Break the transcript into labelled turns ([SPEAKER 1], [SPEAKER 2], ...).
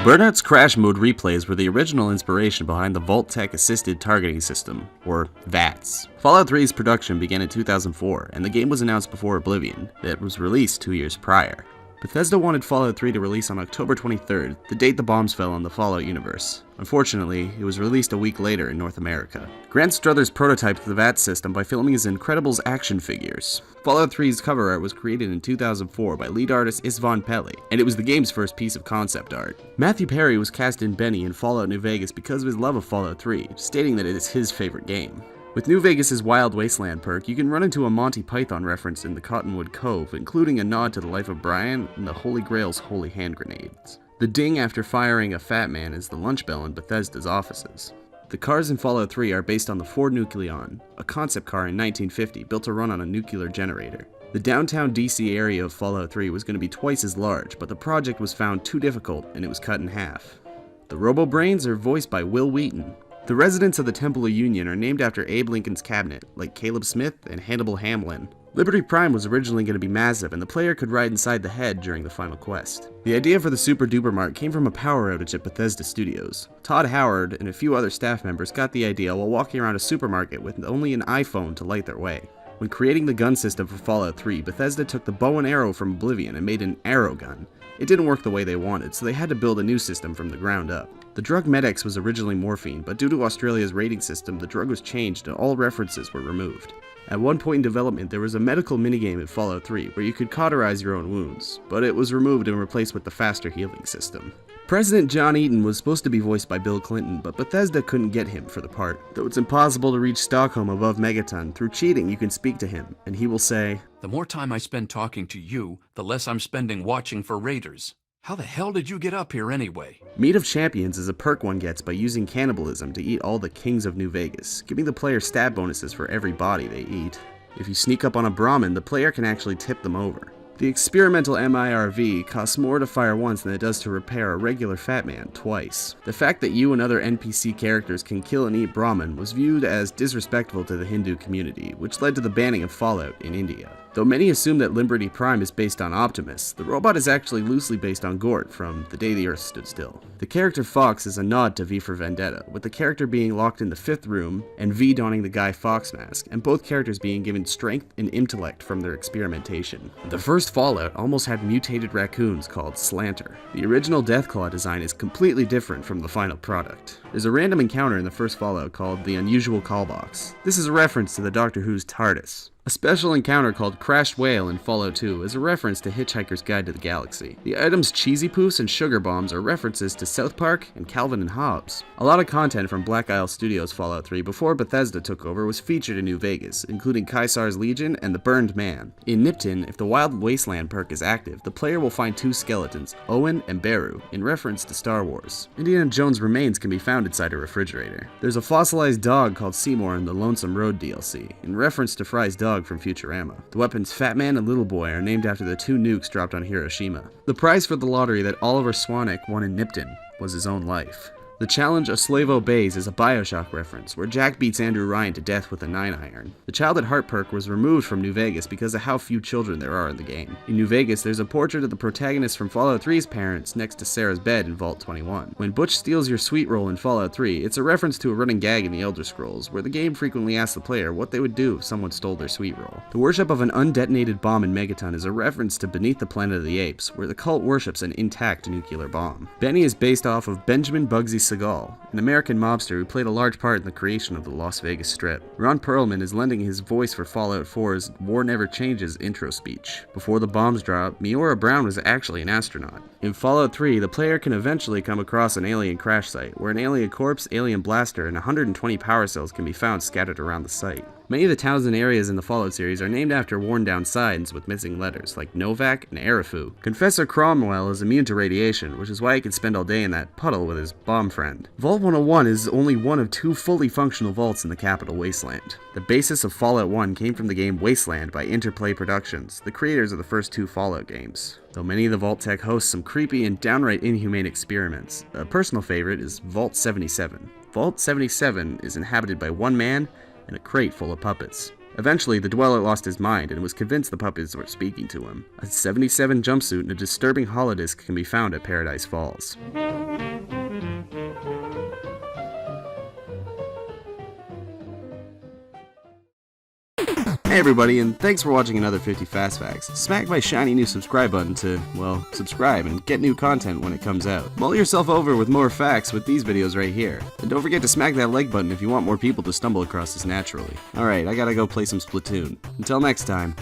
[SPEAKER 1] Burnout's crash mode replays were the original inspiration behind the Vault-Tec Assisted Targeting System, or VATS. Fallout 3's production began in 2004, and the game was announced before Oblivion, that was released 2 years prior. Bethesda wanted Fallout 3 to release on October 23rd, the date the bombs fell on the Fallout universe. Unfortunately, it was released a week later in North America. Grant Struthers prototyped the VATS system by filming his Incredibles action figures. Fallout 3's cover art was created in 2004 by lead artist István Pelli, and it was the game's first piece of concept art. Matthew Perry was cast in Benny in Fallout New Vegas because of his love of Fallout 3, stating that it is his favorite game. With New Vegas' Wild Wasteland perk, you can run into a Monty Python reference in the Cottonwood Cove, including a nod to the life of Brian and the Holy Grail's holy hand grenades. The ding after firing a fat man is the lunch bell in Bethesda's offices. The cars in Fallout 3 are based on the Ford Nucleon, a concept car in 1950 built to run on a nuclear generator. The downtown DC area of Fallout 3 was going to be twice as large, but the project was found too difficult and it was cut in half. The Robo-Brains are voiced by Will Wheaton. The residents of the Temple of Union are named after Abe Lincoln's cabinet, like Caleb Smith and Hannibal Hamlin. Liberty Prime was originally going to be massive, and the player could ride inside the head during the final quest. The idea for the Super Duper Mart came from a power outage at Bethesda Studios. Todd Howard and a few other staff members got the idea while walking around a supermarket with only an iPhone to light their way. When creating the gun system for Fallout 3, Bethesda took the bow and arrow from Oblivion and made an arrow gun. It didn't work the way they wanted, so they had to build a new system from the ground up. The drug Med-X was originally morphine, but due to Australia's rating system, the drug was changed and all references were removed. At one point in development, there was a medical minigame in Fallout 3 where you could cauterize your own wounds, but it was removed and replaced with the faster healing system. President John Eaton was supposed to be voiced by Bill Clinton, but Bethesda couldn't get him for the part. Though it's impossible to reach Stockholm above Megaton, through cheating you can speak to him, and he will say,
[SPEAKER 2] "The more time I spend talking to you, the less I'm spending watching for raiders. How the hell did you get up here anyway?"
[SPEAKER 1] Meat of Champions is a perk one gets by using cannibalism to eat all the kings of New Vegas, giving the player stab bonuses for every body they eat. If you sneak up on a Brahmin, the player can actually tip them over. The experimental MIRV costs more to fire once than it does to repair a regular fat man twice. The fact that you and other NPC characters can kill and eat Brahmin was viewed as disrespectful to the Hindu community, which led to the banning of Fallout in India. Though many assume that Liberty Prime is based on Optimus, the robot is actually loosely based on Gort from The Day the Earth Stood Still. The character Fox is a nod to V for Vendetta, with the character being locked in the 5th room and V donning the Guy Fawkes mask, and both characters being given strength and intellect from their experimentation. The first Fallout almost had mutated raccoons called Slanter. The original Deathclaw design is completely different from the final product. There's a random encounter in the first Fallout called the Unusual Callbox. This is a reference to the Doctor Who's TARDIS. A special encounter called Crashed Whale in Fallout 2 is a reference to Hitchhiker's Guide to the Galaxy. The items Cheesy Poofs and Sugar Bombs are references to South Park and Calvin and Hobbes. A lot of content from Black Isle Studios' Fallout 3 before Bethesda took over was featured in New Vegas, including Caesar's Legion and the Burned Man. In Nipton, if the Wild Wasteland perk is active, the player will find 2 skeletons, Owen and Beru, in reference to Star Wars. Indiana Jones' remains can be found inside a refrigerator. There's a fossilized dog called Seymour in the Lonesome Road DLC, in reference to Fry's dog from Futurama. The weapons Fat Man and Little Boy are named after the 2 nukes dropped on Hiroshima. The prize for the lottery that Oliver Swanek won in Nipton was his own life. The challenge A Slave Obeys is a Bioshock reference, where Jack beats Andrew Ryan to death with a 9-iron. The Child at Heart perk was removed from New Vegas because of how few children there are in the game. In New Vegas, there's a portrait of the protagonist from Fallout 3's parents next to Sarah's bed in Vault 21. When Butch steals your sweet roll in Fallout 3, it's a reference to a running gag in the Elder Scrolls, where the game frequently asks the player what they would do if someone stole their sweet roll. The worship of an undetonated bomb in Megaton is a reference to Beneath the Planet of the Apes, where the cult worships an intact nuclear bomb. Benny is based off of Benjamin Bugsy Segal, an American mobster who played a large part in the creation of the Las Vegas Strip. Ron Perlman is lending his voice for Fallout 4's War Never Changes intro speech. Before the bombs drop, Miora Brown was actually an astronaut. In Fallout 3, the player can eventually come across an alien crash site, where an alien corpse, alien blaster, and 120 power cells can be found scattered around the site. Many of the towns and areas in the Fallout series are named after worn-down signs with missing letters, like Novak and Erifu. Confessor Cromwell is immune to radiation, which is why he can spend all day in that puddle with his bomb friend. Vault 101 is only one of 2 fully functional vaults in the capital Wasteland. The basis of Fallout 1 came from the game Wasteland by Interplay Productions, the creators of the first 2 Fallout games. Though many of the Vault Tech host some creepy and downright inhumane experiments, a personal favorite is Vault 77. Vault 77 is inhabited by one man and a crate full of puppets. Eventually, the dweller lost his mind and was convinced the puppets were speaking to him. A 77 jumpsuit and a disturbing holodisc can be found at Paradise Falls. Hey everybody, and thanks for watching another 50 Fast Facts. Smack my shiny new subscribe button to, well, subscribe and get new content when it comes out. Mull yourself over with more facts with these videos right here. And don't forget to smack that like button if you want more people to stumble across this naturally. Alright, I gotta go play some Splatoon. Until next time.